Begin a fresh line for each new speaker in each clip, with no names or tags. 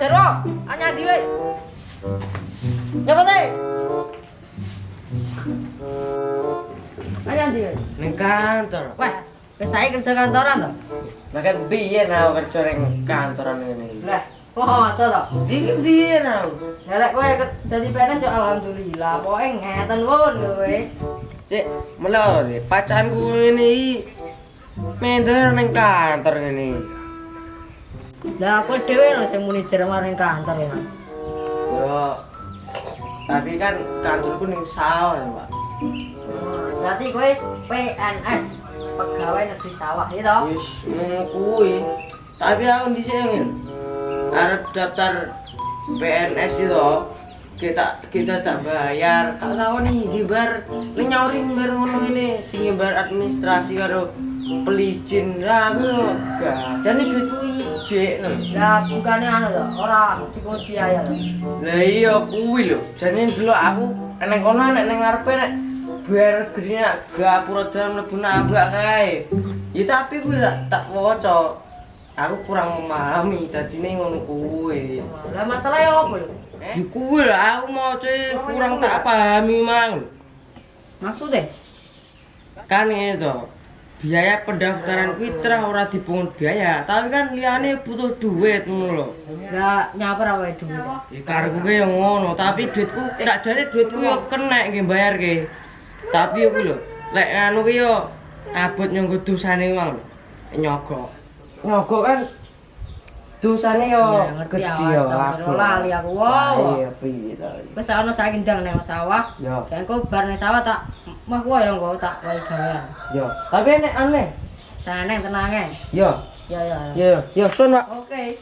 Jarwo. Anya ndi wae? Nyapa teh? Anya ndi wae?
Ning kantor.
Wah, kesae kerja kantoran to?
Lah kan biyen aku kerja ning kantoran ngene iki.
Lah, kok masa to?
Iki biyen aku.
Nek kowe dadi PNS yo alhamdulillah, pokoke ngeten pun kowe.
Cek, melo pacanku ngene iki. Mender ning kantor ngene.
Lah aku dhewe lho sing muni jeremar ning kantor ya, Mas.
Yo. Tapi kan kantorku ning sawah, Pak.
Berarti kowe PNS, pegawai negeri sawah ya toh?
Wis ngono kuwi. Tapi aku dhisik ngene. Arep daftar PNS itu kita tak bayar. Tak tahu nih dibar nyauri nggar ngono ngene. Ngimbar administrasi karo pelicin. Lah aku lho gak. Jane duitku ijek.
Lah bukannya anu to, ora dipungut biaya to.
Lah iya kuwi lho. Jane delok aku nek kono nek ning ngarepe nek bayar gedene gak pura dalan mlebu nambak kae. Ya tapi kuwi lah tak waca. Aku kurang memahami dadine ngono kuwi.
Lah masalah ya opo lho?
Ya kuwi lah aku maca kurang tak pahami mang.
Maksudnya?
Kan ngene to. Biaya pendaftaran kuwi terah ora dipungut biaya, tapi kan liyane butuh duit ngono lho.
Lah nyapa ra wae duit.
Ya karepku yo ngono, tapi duitku sakjane duitku yo kenek nggih bayarke. Tapi yo kuwi lho, lek anu ki yo abot nyanggo dosane mang. Nyogok. Nyogok kan dosane yo
ngerti
gede yo.
aku lali aku. Wow.
Iya piye to.
Wis ana saiki ndang nang sawah.
Yo.
Kayak engko bar nang sawah tak mah kowe yo engko tak wae gawean.
Yo, tapi nek aneh.
Saneng tenange.
Yo.
Ya ya.
Yo, sun Pak.
Oke.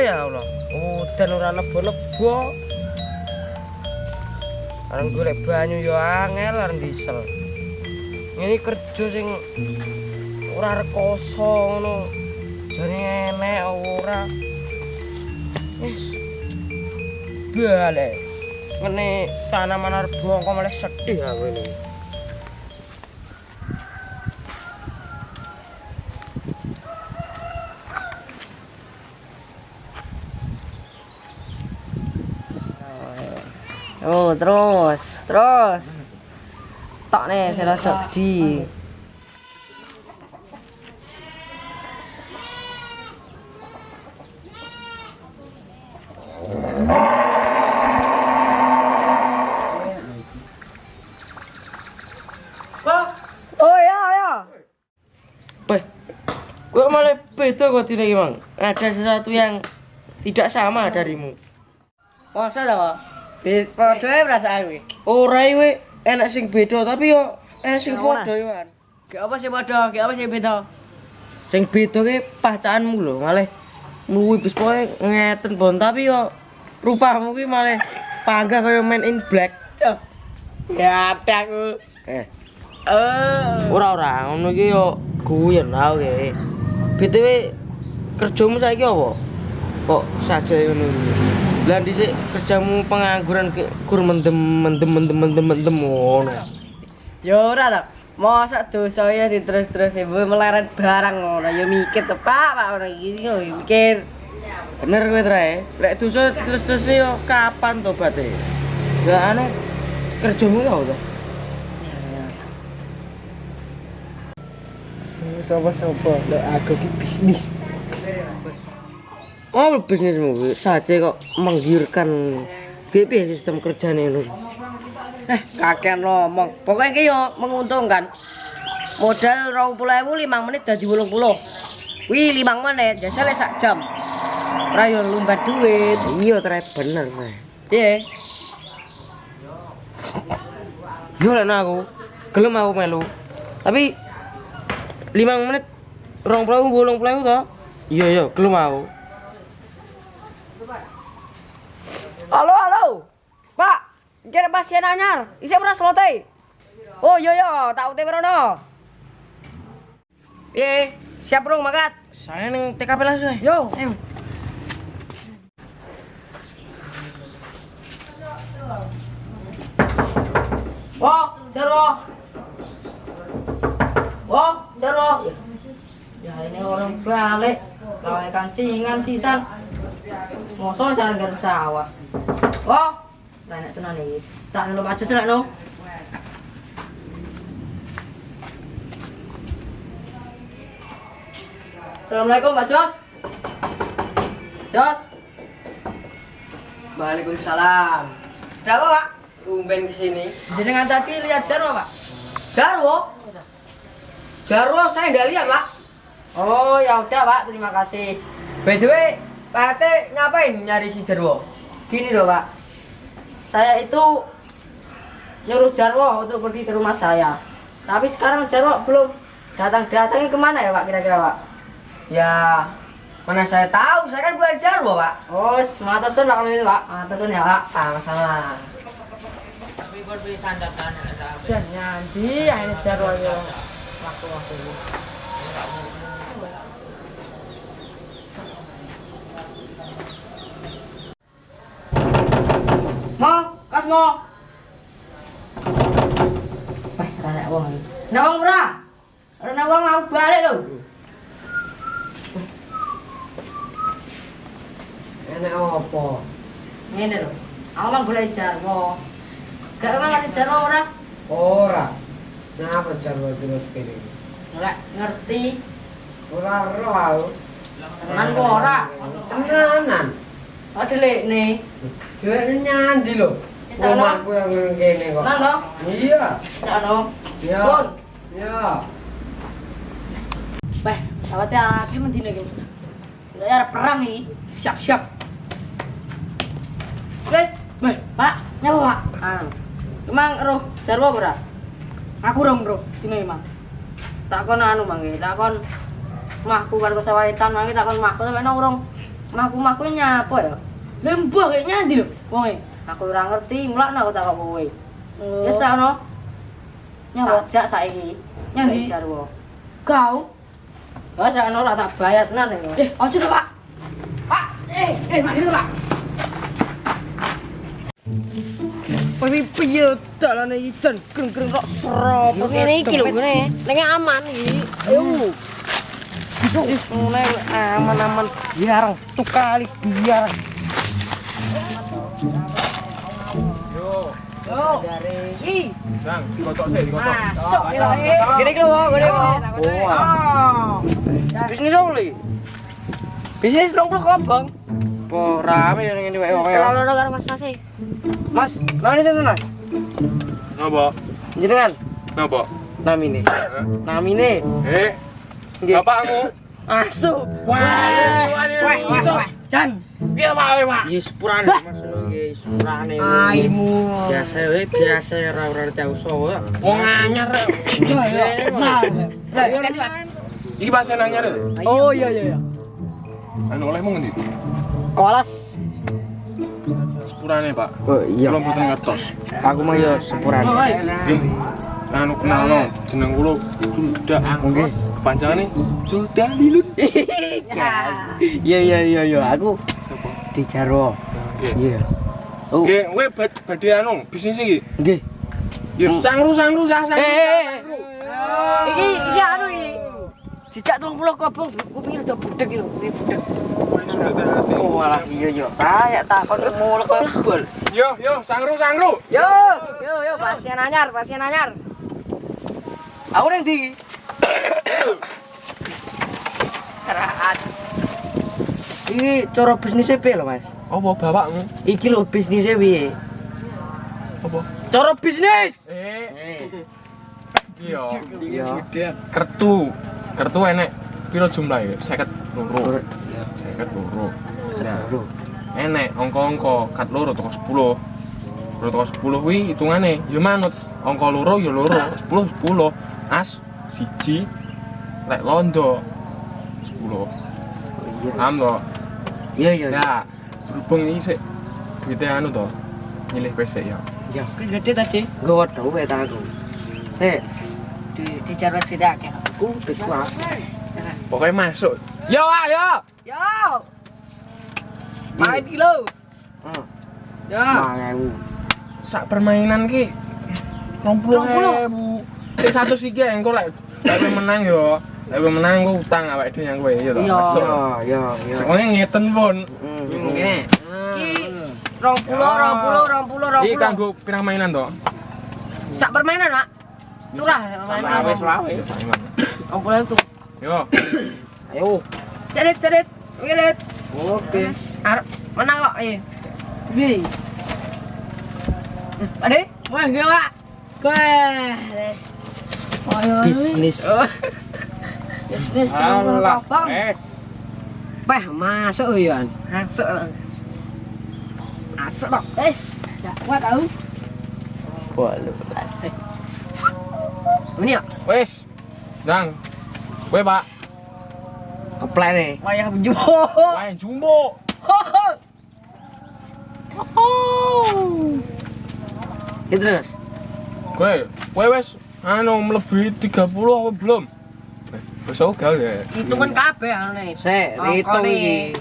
Ya Allah. Udan ora nebo-nebo. Areng golek banyu yo angel areng diesel. Ini kerja sing ora rekoso ngono. Jane enek ora. Wis. Bale. Ngene tanaman arep bongko malah sedih aku ini.
Oh, terus. Tok nih, selosok di. Oh ya.
Kok malah beda kok dine iki, Mang? Ada sesuatu yang tidak sama darimu.
Masa to? Padha perasaan kuwi.
Ora iki enak sing beda tapi yo enak sing padha yo kan.
Ki apa sing padha, ki apa sing beda?
Sing beda ki pacanmu lho, malah muwi bis pokoke ngeten bon tapi yo rupamu ki malah panggah kaya Men in Black.
Ya aku.
Ora ngono iki yo guyon aku ki. BTW kerjamu saiki apa? Kok saja ngono iki. Lah dhisik kerjamu pengangguran kur mendem ngono.
Ya ora to. Mosok dosa ya diterus-terus ibu meleret barang ngono ya mikir to Pak ngono iki mikir.
Bener kowe trae. Lek dosa terus-terus yo kapan tobaté? Ya anu kerjamu ki apa to?
Sopo-sopo lho aku ki bisnis.
Oh, bisnismu saja kok menggiurkan. Piye sistem kerjane lho?
Kakean ngomong. Pokoknya ki yo menguntungkan. Modal 20.000 5 menit dadi 80. Wih 5 menit jasa lek sak jam. Ora yo lumbat duit.
Iya trae bener kowe.
Piye?
Yo lek aku gelem aku melu. Tapi 5 menit 20.000 to? Iya gelem aku.
Halo. Pak, kira pasien anyar. Isih ora slote. Oh iya tak ute merono. Siap rung makat.
Saya ning TKP langsung.
Yo, ayo.
Jarwo. Wah, Jarwo. Ya ini orang balik. Lawan kancingan sisan. Mosok jan garap sawah. Wah, enak tenan iki. Tak ndelok aja selek no. Assalamualaikum Mbak Jos. Jos.
Waalaikumsalam. Ada apa, Pak? Tumben kesini.
Jenengan tadi lihat Jarwo, Pak?
Jarwo? Jarwo saya nggak lihat, Pak.
Oh, ya udah, Pak. Terima kasih.
By the way, Pak Ate ngapain nyari si Jarwo?
Gini loh, Pak. Saya itu nyuruh Jarwo untuk pergi ke rumah saya. Tapi sekarang Jarwo belum datang-datangnya kemana ya, Pak? Kira-kira, Pak?
Ya, mana saya tahu, saya kan bukan Jarwo, Pak.
Oh, matur suwun Pak kalau itu, Pak. Matur suwun ya, Pak.
Sama-sama.
Dan nyandi ini Jarwo yo. Waktu-waktu ini. Mo, kas mo. Rana wong iki. Ana wong ora? Ana wong aku balik lho.
Enak apa?
Ngene lho. Aku mang golek Jarwo. Gak emang ada Jarwo ora?
Ora. Kenapa Jarwo terus kene?
Ora ngerti.
Ora roh.
Tenan kok ora?
Tenanan.
Oh delikne.
Dhewe nyandi lho. Rumahku yang kene kok.
Tenan to?
Iya.
Sakno.
Iya.
Sun.
Iya.
Weh, sawate akeh mendine iki. Kita arep perang iki. Siap-siap. Wes, weh, Pak, nyapa, Pak? Anu. Emang roh Jarwo ora? Aku rong, Bro. Dino iki, Mang. Takon anu mangke, takon mahku karo sawahitan mangke takon mahku sampe urung mahku nyapa ya? Lembah kayak nyandi lho wonge. Aku ora ngerti, mulakno aku takok kowe. Wis ra ono. Nyapa jak saiki? Nyandi Jarwo. Kau? Wes ra ono ora tak bayar tenan ya. Ojo to, Pak. Pak, mari to, Pak.
Piye dalane iki jan greng-greng kok serop.
Ngene iki lho ngene. Ning aman iki. Ayo.
Wis mulai aman-aman biar tuh kali biar.
Yo. Dari.
Bang, dikotok sih, dikotok.
Masuk ya. Gini lho, gini lho.
Bisnis apa lagi? Bisnis dong kok, Bang. Po rame yang ngene wae wae.
Kalau karo Mas e.
Mas, nani tenan, Mas?
Napa?
Jenengan
Napa?
namine. Namine. Nggih.
Bapakmu.
Asu.
Wah,
Jan.
piye Pak kowe, Pak?
Ya sepurane Mas nggih, sepurane.
Aimu.
Biasa wae, biasa ora tahu sowo.
Wong anyar.
Ganti, Mas.
Iki pasien anyar lho.
Oh iya.
Anu olehmu ngendi?
Kolas.
Sepurane, Pak.
Oh iya.
Kula mboten ngertos.
Aku mah ya sepurane.
Nggih. Anu kenalno jeneng kula Julda.
Nggih.
Kepanjangane Julda Lilut.
Iya, aku
Sapa?
di Jarwo.
Nggih.
Iya. Oh,
Nggih, kowe badhe anu bisnis iki.
nggih.
Ya sangru sah.
Iki anu iki. Jejak 30 kobong, kuping udah budek iki lho, budek.
Oh, alah iya. Kayak takon mulek kok bol.
Yo, sangru.
Yo, pasien anyar.
Aku nang ndi?
Keraat.
Iki cara bisnisnya piye lho, Mas?
Apa bapakmu?
Iki lho bisnisnya piye?
Apa?
Cara bisnis.
Iya.
Iya.
Kertu enek piro jumlahe? 52. 52. Enek angka-angka kat loro teko 10. Loro teko 10 kuwi hitungane ya manut. Angka loro ya loro, 10. As siji lek londo 10. Paham to?
Iya.
Nah, berhubung ini sik duite anu to. Nyilih PC ya.
Iya, gede tadi. Gowo dhewe ta aku. Sik,
Di Jarwo beda akeh.
aku ketua.
Pokoknya masuk. Yo, Pak, yo.
Yo.
Main
kilo.
Heeh.
Yo.
5.000.
Sak permainan ki 20.000. Sik 100 iki engko lek kowe menang yo. Lek kowe menang engko utang awake dhewe yang kowe ya to.
Iya.
Masuk.
Iya.
Semuanya ngeten pun.
Ngene. Iki 20.
Iki kanggo pirang mainan to?
Sak permainan, Pak. Turah permainan.
Wis wae.
20 tuh.
Yo.
Ayo.
Cerit. Ngirit.
Oke.
Arep menang kok, iya.
Bi.
Ade?
Wah, gue, Pak. Wes.
Bisnis.
Bisnis
Alah.
Bang.
Peh, masuk ya. Masuk. Masuk dong.
Wes. Ya, kuat tahu.
Ini ya,
Wes. Dang. Kowe, Pak.
Keplek nih.
wayah jumbo.
Wae jumbo.
Itu terus.
Kowe wes melebihi 30 apa belum? Wes ogal ya.
Hitungan kabeh ane.
Sik, hitung iki.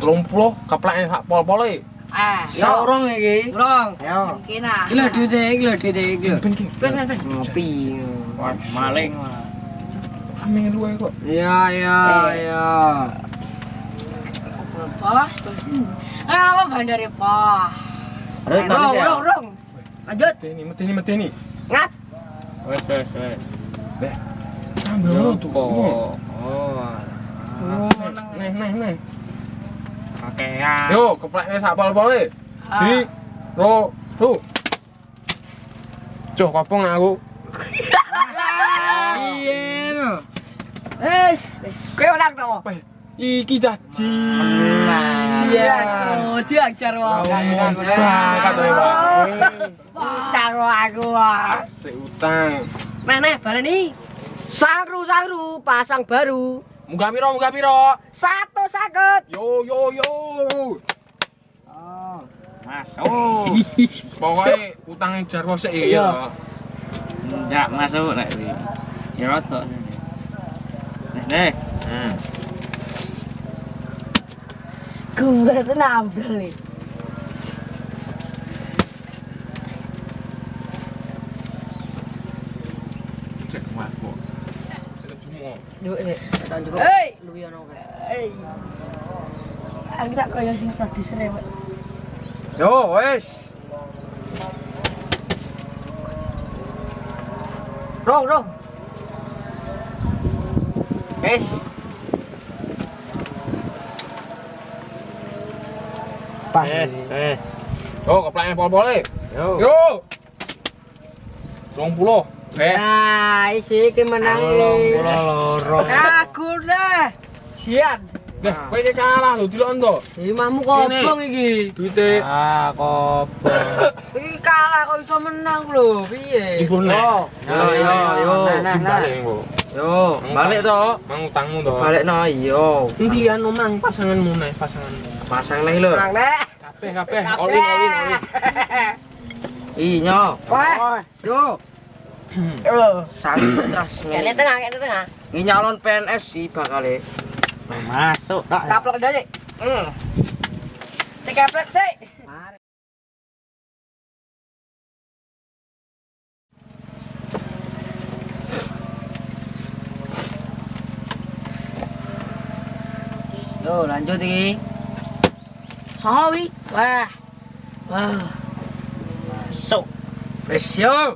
30 keplekne sak pol-pole.
Sorong iki.
Urung.
Ayo.
Kena.
Gila duite iki.
Ben ki.
Ben.
Ngopi.
Maling. Ame luwe kok.
Ya.
Pas. Apa bandare, Pak?
Urung. Lanjut.
Medeni.
Ngat.
Wes. Beh. Ambil tuh.
Oh.
Nih.
Oke ya.
Yo, keplekne sak pol-pole. Di ro. Cuk, kopong aku.
Iya.
Wes.
Kowe menang to.
Weh, iki caci.
Iya, diajar wae.
Ngomong banget kowe, Pak.
Utang aku wae.
Sik utang.
Nah, baleni. Sangru pasang baru.
Munggah piro?
150.
Yo.
Masuk.
Pokoknya utangnya Jarwo sik ya.
Enggak masuk nek iki. Ya rodok. Nih.
Gue itu nambel nih.
Cek mas kok. Cuma.
Duit nih, tak cukup.
Hei.
Lu ya nong.
Aku tak kaya sing produser ya, Pak.
Yo, wes.
Rong. Wes. Pas.
Wes.
Yo, keplekne pol-pole.
Yo.
Yo. 20.
Nah, isi iki menang iki.
Loro.
Aku dah. Jian.
Deh, kowe iki kalah lho, delok ento.
Imammu kobong iki.
Duite.
Ah, kobong.
Iki kalah kok iso menang lho, piye?
Iku nek.
Yo.
Dibalik engko.
Yo, balik to.
Mang utangmu to.
Balik no, yo.
Endi anu mang pasanganmu nek pasanganmu.
Pasang nih lho.
Menang nek.
Kabeh. All in.
Iya.
Wah, yo.
Sangat terus
Kene tengah.
Ini nyalon PNS sih bakal masuk tak.
Kaplok dadi. Dikeplek sih. Yo, lanjut iki.
Sawi.
Wah.
Masuk.
Wes yo.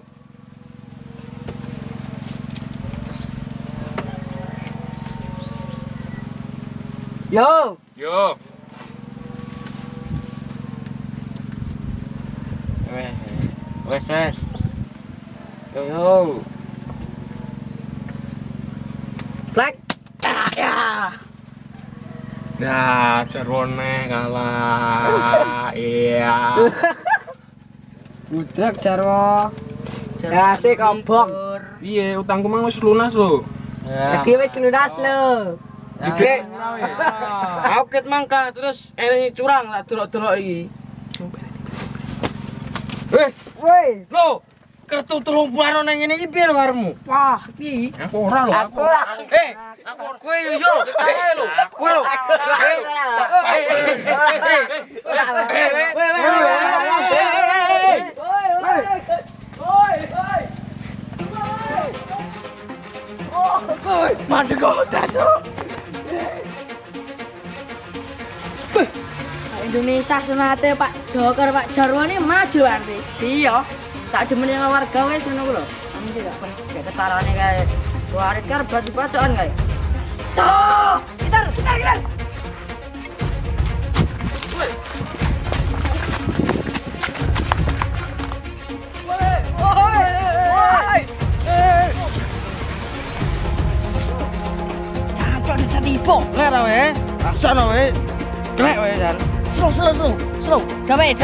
Yo.
Yo.
Wes. Yo.
Black. Ya.
Nah, Jarwone kalah. Iya.
Budrak Jarwo. Ya sik kobong.
Piye utangku mang wis lunas lho.
Lagi wis lunas lho.
Dike. Aku ket mangka terus ini curang tak delok-delok iki.
Woi.
Lho, kertu 30-an nang ngene iki piye lho karepmu?
Wah, piye?
Aku ora lho, aku.
Kowe yo. Kowe lho.
Woi.
Mati kota cok.
Indonesia sunate Pak Joker Pak Jarwo ini maju arti. Siyo. Tak demen yang warga wis ngono ku lho. Nanti gak ketarane kae. Warit kan baju-bajuan kae. Cok! Gitar. Cacok dicatipo.
Lera we. Asana we. Klek we jan.
Slow. Damai.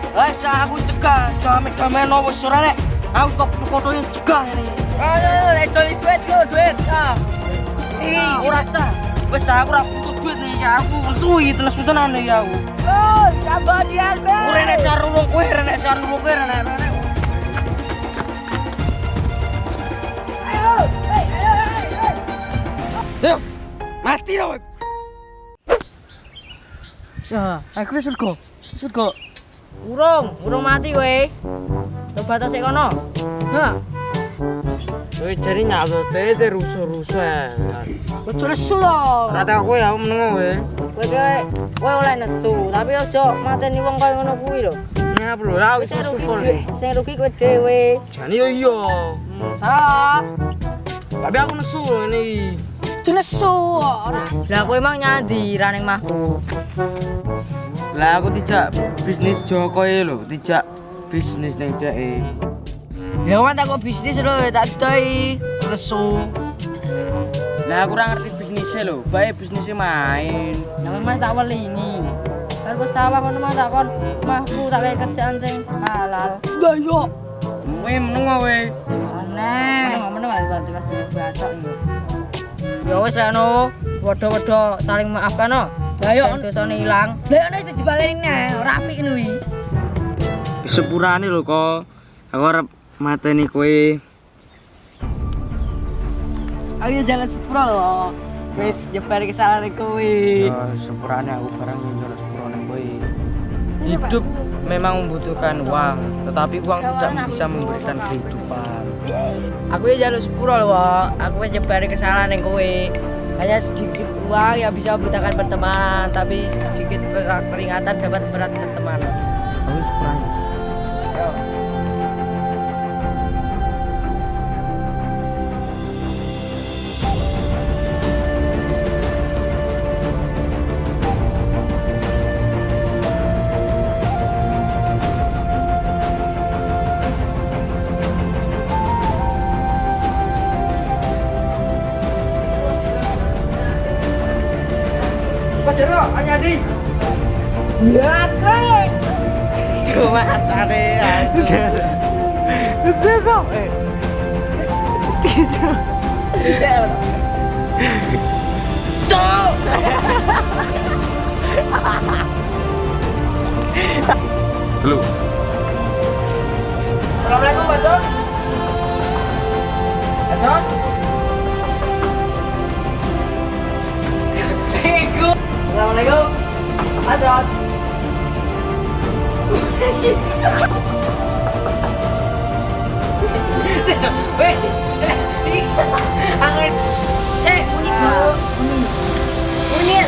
Wes aku cegah, damai nopo surane. Aku kok kotonya cegah ini.
Ayo, coli duit. Ah.
Ora sah. Wes aku ora butuh duit nih, aku suwi tenan tenan iki aku.
Oh, sabar dia,
Rene sarulung kowe, rene.
Ayo.
Yo, mati ra kowe. Ya, aku wis surga.
Urung mati kowe. Tobat sik kono.
Ha. Kowe jare nyakote te rusuh-rusuh ya.
Ojo nesu lho.
Rata kowe aku menengo kowe.
Kowe oleh nesu, tapi ojo mateni wong kaya ngono kuwi lho.
Ngapa lho, ra wis support.
Sing rugi kowe dhewe.
Jane yo iya.
Ah,
Tapi aku nesu lho ini.
ojo nesu ora. Lah kowe emang nyandi raning mahku.
Lah aku dijak bisnis Joko lho, dijak bisnis ning dheke.
Ya kan tak bisnis lho, tak doi. Nesu.
Lah aku ora ngerti bisnisnya lho, bae bisnisnya main.
Ya memang tak welingi. Karo sawah kono mah tak kon mahku tak kaya kerjaan sing halal. Lah yo.
Kowe menengo kowe.
Aneh. Meneng ae pasti bacok iki. Ya wis anu, padha-padha saling maafkan no. Lah yo dosane ilang. Lah ono itu dibaleni neh, ora apik ngono iki.
Sepurane lho kok. Aku arep mateni kowe.
Aku ya jalan sepuro lho. Wis nyebar kesalahan kowe.
Sepurane aku barang nyuruh sepurane kowe. Hidup memang membutuhkan uang, tetapi uang tidak bisa memberikan kehidupan.
Aku ya jaluk sepuro lho, aku ya nyebar kesalahan kowe. Hanya sedikit uang yang bisa membutuhkan pertemanan, tapi sedikit peringatan dapat berat pertemanan.
Kamu sepurane.
Yo. Jero, anyadi. Ya, kek.
Cuma atare aku. Itu Cok.
Lu.
Assalamualaikum, Pak John. Pak John. Assalamualaikum. Pak John. Weh. Angin. Bunyi dulu. Bunyi.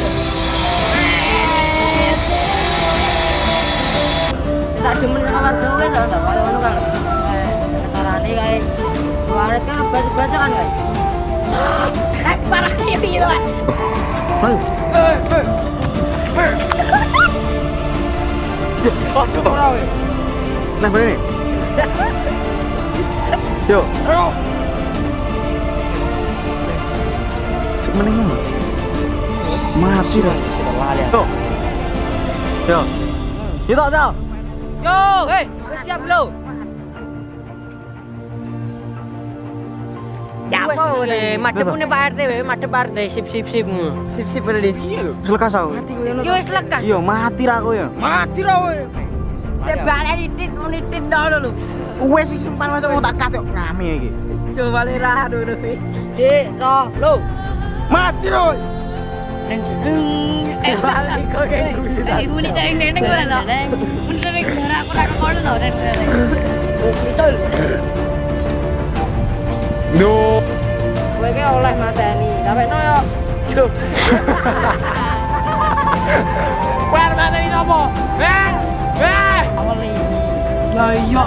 Tak demen sama warga kowe to, kalau ngono kan. Ketarane kae waret kan baca-bacaan kan. Parah iki piye to, Pak?
Ojo ora we. Nah bener. Yo. Sik meneng ngono. Mati ra. Yo. Yo. Kita tau.
Yo, hei, wis siap belum? Ya apa weh, madepune Pak RT weh, madep RT sip mu. Sip berarti.
Wis lekas aku.
Mati kowe ngono. Yo wis lekas.
Yo mati ra aku ya. Mati ra kowe.
Saya balik nitit dulu lho.
Wes sing simpan macam tak kat kok ngame iki.
Coba le ra ngono. Dik, ro, lho.
Mati ra kowe.
Balik kok kayak gini. Ibu ni cari neneng ora to. Mun neneng darah aku ra kono to, neneng. Col.
No.
kowe ki oleh mateni. Sampe no yo.
Kowe arep mateni nopo?
Awal ini. Lah iya.